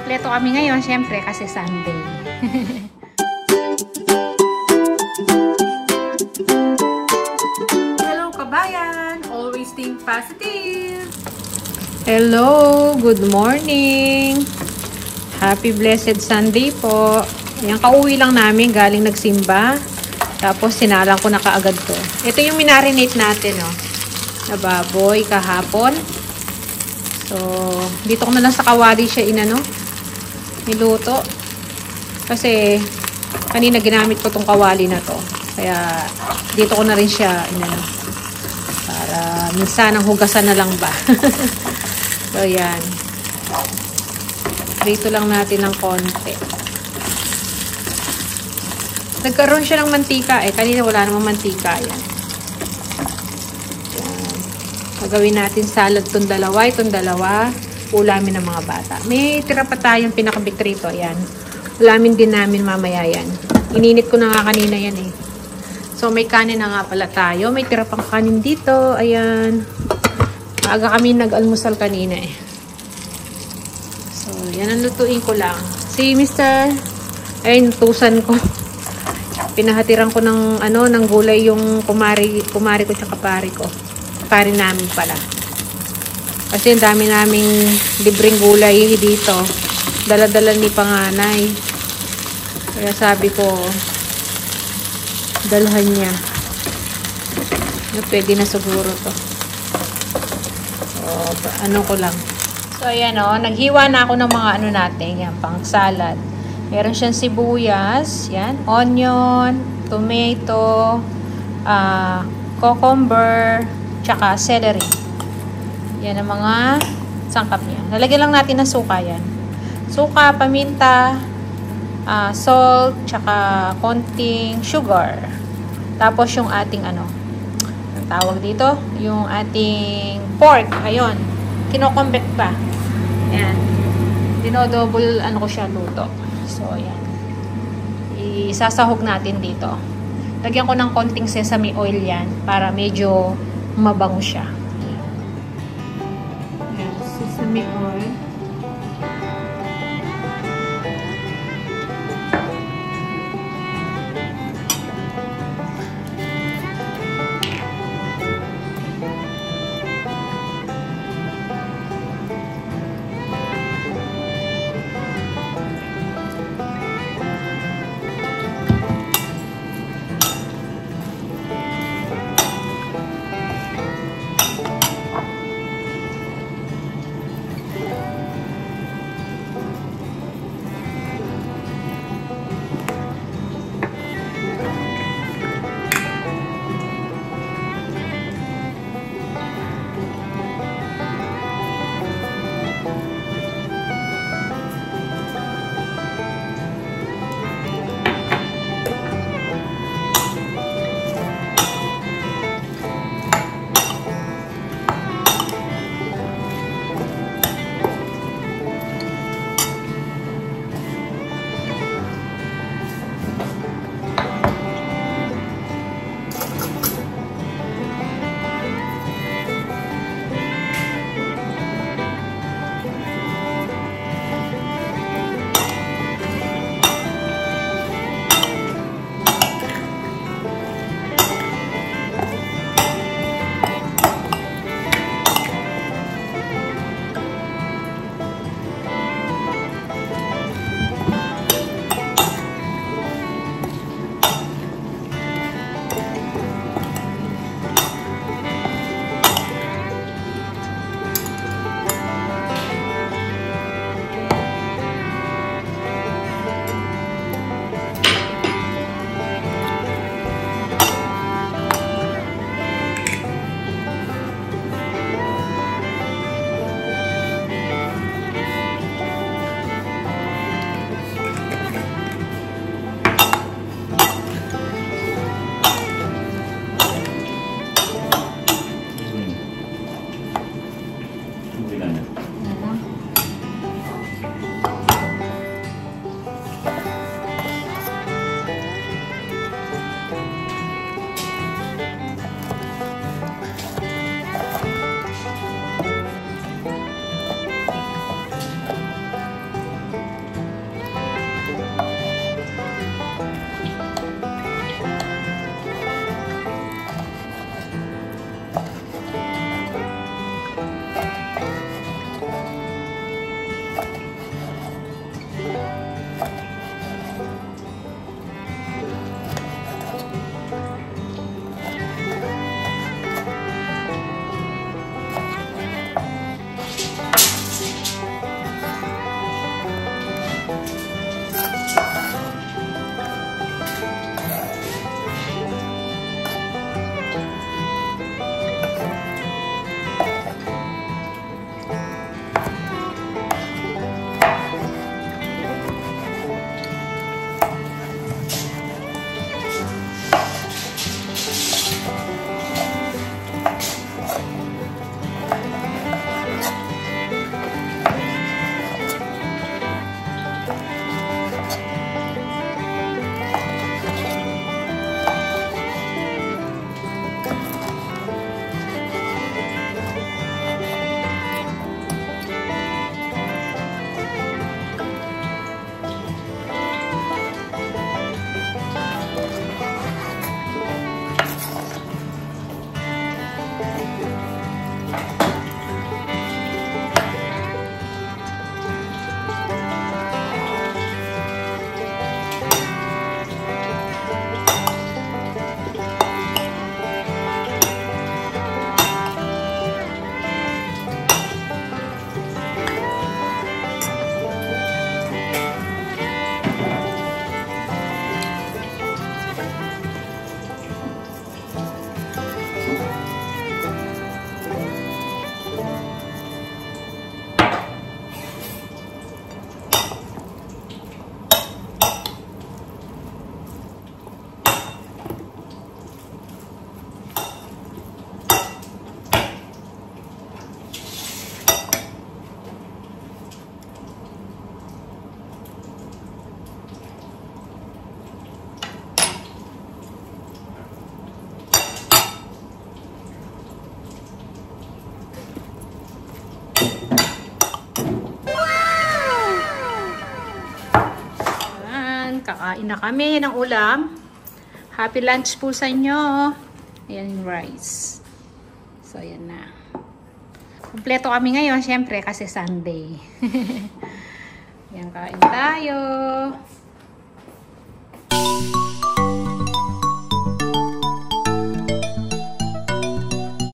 Kumpleto kami ngayon, syempre, kasi Sunday. Hello, kabayan! Always think positive! Hello! Good morning! Happy Blessed Sunday po. Yan, kauwi lang namin, galing nagsimba. Tapos, sinalang ko na kaagad to. Ito yung minarinate natin, oh, na baboy kahapon. So, dito ko na lang sa kawali siya niluto. Kasi, kanina ginamit ko tong kawali na to. Kaya, dito ko na rin siya para minsan ang hugasan na lang ba. So, yan. Dito lang natin ng konti. Nagkaroon siya ng mantika eh. Kanina wala namang mantika. Yan. Gagawin natin salad itong dalawa. Itong dalawa, ulamin ng mga bata. May tira pa tayong pinakabit rito. Ayan. Ulamin din namin mamaya yan. Ininit ko na nga kanina yan eh. So, may kanin na nga pala tayo. May tira pang kanin dito. Ayan. Maaga kami nag-almusal kanina eh. So, yan ang lutuin ko lang. Si Mr. Ayun, tusan ko. Pinahatiran ko ng gulay yung kumari ko tsaka pari ko. Pari namin pala. Kasi ang dami naming libreng gulay dito. Dala-dala ni panganay. Kaya sabi ko, dalhan niya. Pwede na siguro to. So, ko lang. So, ayan o. Naghiwa na ako ng mga natin. Yan, pang salad. Meron siyang sibuyas. Yan. Onion, tomato, cucumber, tsaka celery. Yan ang mga sangkap niya. Lalagyan lang natin ng suka yan. Suka, paminta, salt, tsaka konting sugar. Tapos yung ating ang tawag dito? Yung ating pork. Ayun. Kinoconvect pa. Yan. Dinodouble ko siya luto. So, yan. Isasahog natin dito. Lagyan ko ng konting sesame oil yan para medyo mabango siya. Yan, sesame oil. Kakain na kami ng ulam. Happy lunch po sa inyo. Ayan yung rice. So, ayan na. Kompleto kami ngayon, syempre, kasi Sunday. Ayan, kain tayo.